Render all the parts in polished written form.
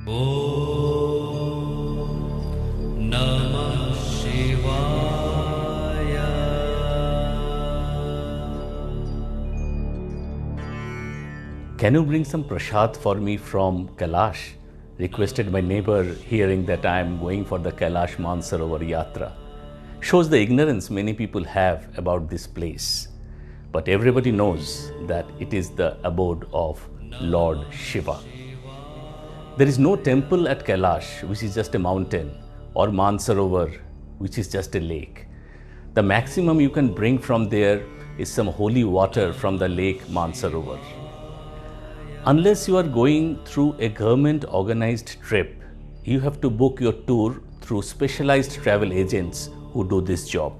Om Namah Shivaya. Can you bring some prasad for me from Kailash? Requested my neighbor, hearing that I am going for the Kailash Mansarovar Yatra. Shows the ignorance many people have about this place. But everybody knows that it is the abode of Lord Shiva. There is no temple at Kailash, which is just a mountain, or Mansarovar, which is just a lake. The maximum you can bring from there is some holy water from the lake Mansarovar. Unless you are going through a government organized trip, you have to book your tour through specialized travel agents who do this job.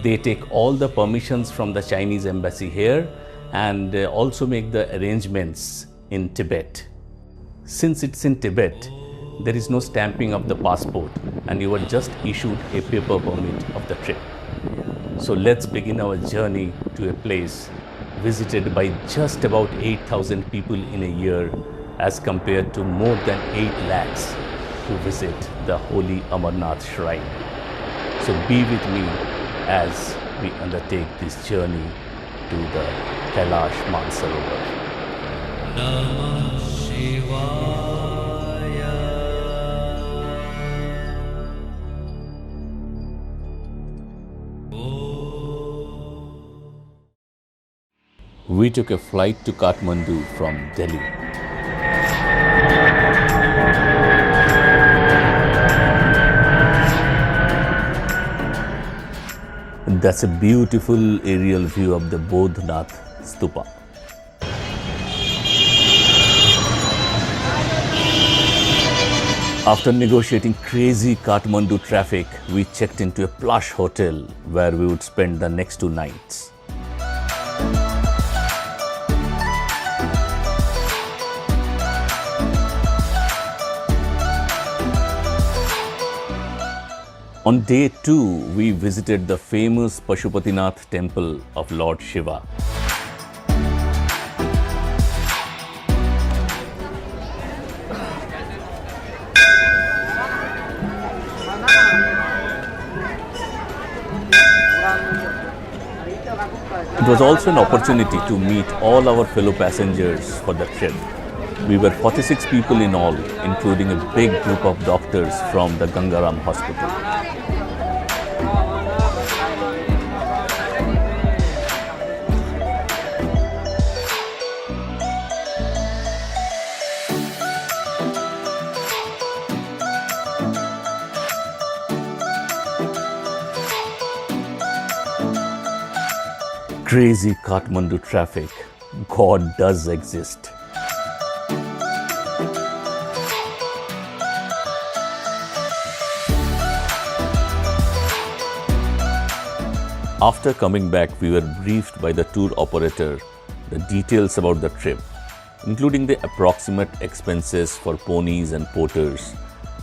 They take all the permissions from the Chinese embassy here and also make the arrangements in Tibet. Since it's in Tibet, there is no stamping of the passport and you are just issued a paper permit of the trip. So let's begin our journey to a place visited by just about 8,000 people in a year as compared to more than 8 lakhs who visit the holy Amarnath shrine. So be with me as we undertake this journey to the Kailash Mansarovar. Namah Shivaya. We took a flight to Kathmandu from Delhi. That's a beautiful aerial view of the Bodhnath Stupa. After negotiating crazy Kathmandu traffic, we checked into a plush hotel where we would spend the next 2 nights. On day 2, we visited the famous Pashupatinath temple of Lord Shiva. It was also an opportunity to meet all our fellow passengers for the trip. We were 46 people in all, including a big group of doctors from the Gangaram Hospital. Crazy Kathmandu traffic. God does exist. After coming back, we were briefed by the tour operator the details about the trip, including the approximate expenses for ponies and porters,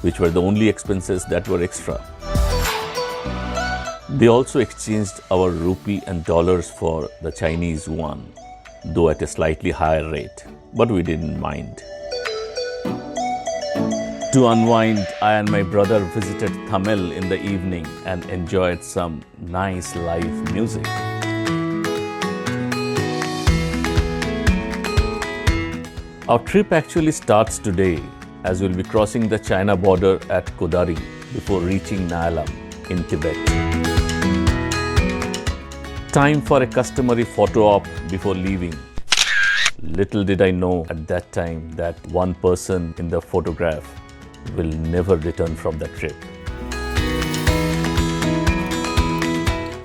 which were the only expenses that were extra. They also exchanged our rupee and dollars for the Chinese yuan, though at a slightly higher rate, but we didn't mind. To unwind, I and my brother visited Thamel in the evening and enjoyed some nice live music. Our trip actually starts today, as we'll be crossing the China border at Kodari before reaching Nayalam in Tibet. Time for a customary photo op before leaving. Little did I know at that time that one person in the photograph will never return from the trip.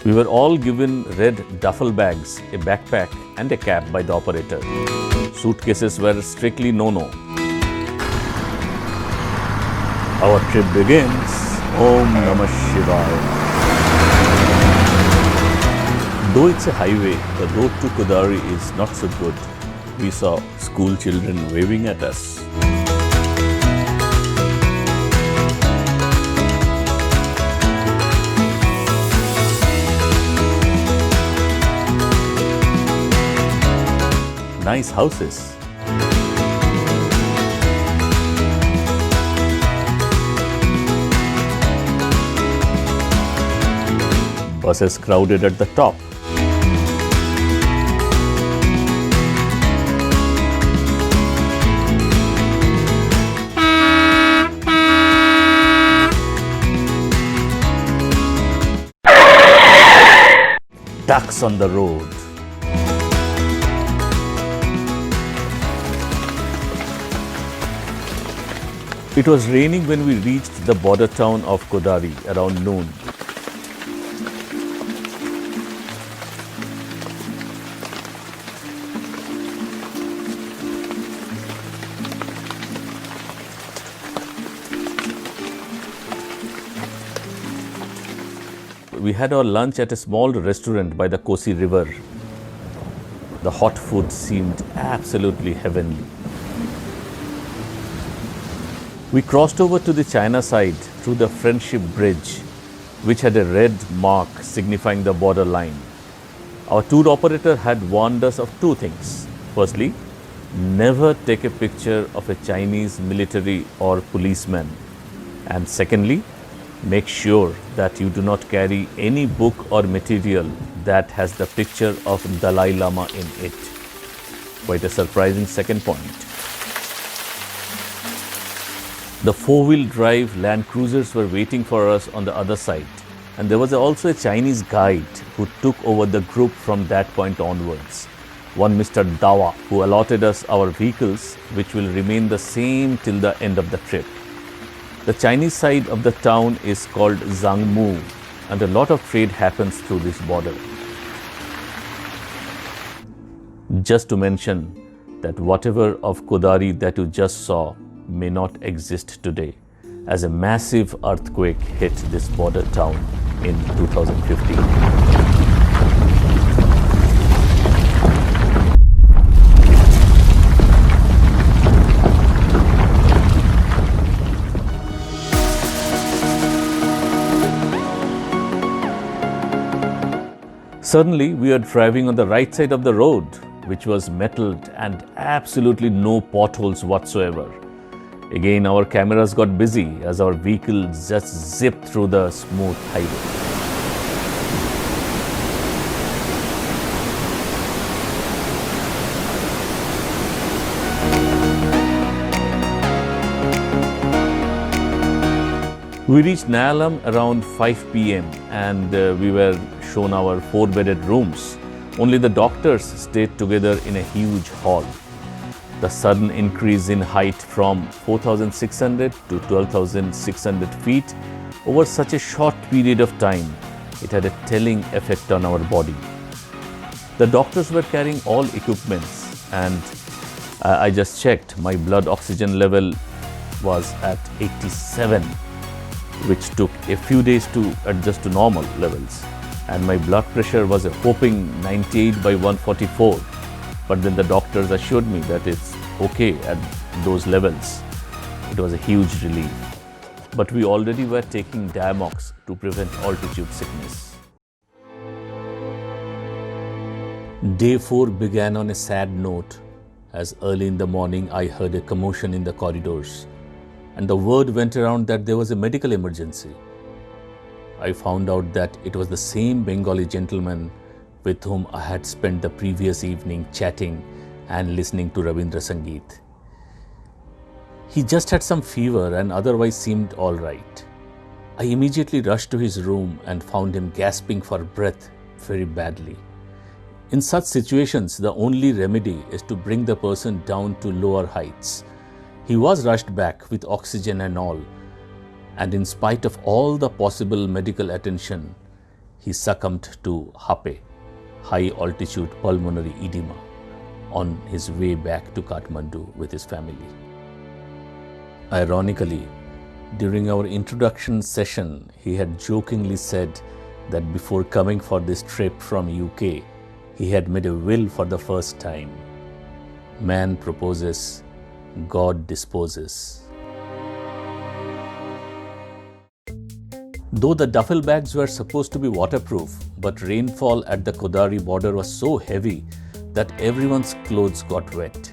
We were all given red duffel bags, a backpack and a cap by the operator. Suitcases were strictly no-no. Our trip begins. Om Namah Shivaya. Though it's a highway, the road to Kodari is not so good. We saw school children waving at us. Nice houses. buses crowded at the top. Ducks on the road. It was raining when we reached the border town of Kodari around noon. We had our lunch at a small restaurant by the Kosi River. The hot food seemed absolutely heavenly. We crossed over to the China side through the Friendship Bridge, which had a red mark signifying the border line. Our tour operator had warned us of two things. Firstly, never take a picture of a Chinese military or policeman. And secondly, make sure that you do not carry any book or material that has the picture of Dalai Lama in it. Quite a surprising second point. The four-wheel drive Land Cruisers were waiting for us on the other side, and there was also a Chinese guide who took over the group from that point onwards. One Mr. Dawa, who allotted us our vehicles, which will remain the same till the end of the trip. The Chinese side of the town is called Zhangmu, and a lot of trade happens through this border. Just to mention that whatever of Kodari that you just saw may not exist today, as a massive earthquake hit this border town in 2015. Suddenly, we are driving on the right side of the road, which was metalled and absolutely no potholes whatsoever. Again, our cameras got busy as our vehicles just zipped through the smooth highway. We reached Nayalam around 5 p.m. and we were shown our 4-bedded rooms. Only the doctors stayed together in a huge hall. The sudden increase in height from 4,600 to 12,600 feet over such a short period of time, it had a telling effect on our body. The doctors were carrying all equipments, and I just checked. My blood oxygen level was at 87, which took a few days to adjust to normal levels. And my blood pressure was a whopping 98/144. But then the doctors assured me that it's okay at those levels. It was a huge relief. But we already were taking Diamox to prevent altitude sickness. Day 4 began on a sad note, as early in the morning I heard a commotion in the corridors, and the word went around that there was a medical emergency. I found out that it was the same Bengali gentleman with whom I had spent the previous evening chatting and listening to Rabindra Sangeet. He just had some fever and otherwise seemed all right. I immediately rushed to his room and found him gasping for breath very badly. In such situations, the only remedy is to bring the person down to lower heights. He was rushed back with oxygen and all, and in spite of all the possible medical attention, he succumbed to HAPE, high altitude pulmonary edema, on his way back to Kathmandu with his family. Ironically, during our introduction session, he had jokingly said that before coming for this trip from UK, he had made a will for the first time. Man proposes, God disposes. Though the duffel bags were supposed to be waterproof, but rainfall at the Kodari border was so heavy that everyone's clothes got wet.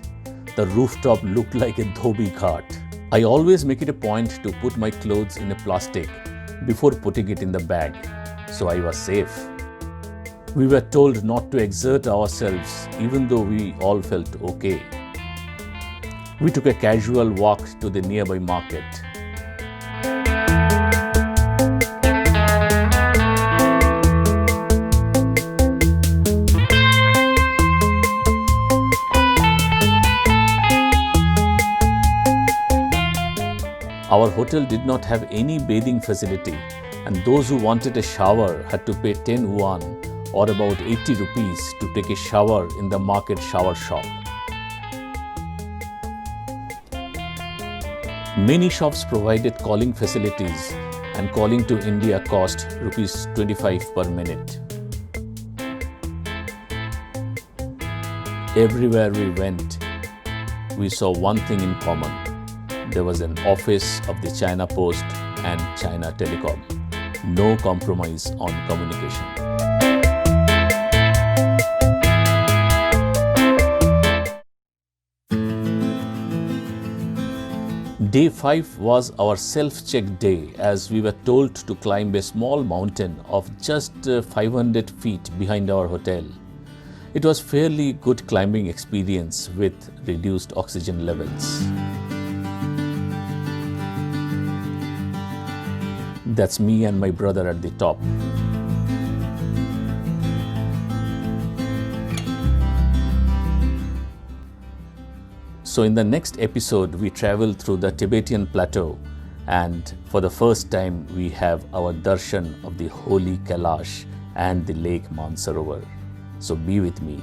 The rooftop looked like a dhobi cart. I always make it a point to put my clothes in a plastic before putting it in the bag, so I was safe. We were told not to exert ourselves, even though we all felt okay. We took a casual walk to the nearby market. Our hotel did not have any bathing facility, and those who wanted a shower had to pay 10 yuan or about 80 rupees to take a shower in the market shower shop. Many shops provided calling facilities, and calling to India cost rupees 25 per minute. Everywhere we went, we saw one thing in common. There was an office of the China Post and China Telecom. No compromise on communication. Day 5 was our self-check day, as we were told to climb a small mountain of just 500 feet behind our hotel. It was fairly good climbing experience with reduced oxygen levels. That's me and my brother at the top. So in the next episode, we travel through the Tibetan plateau, and for the first time, we have our darshan of the holy Kailash and the lake Mansarovar. So be with me.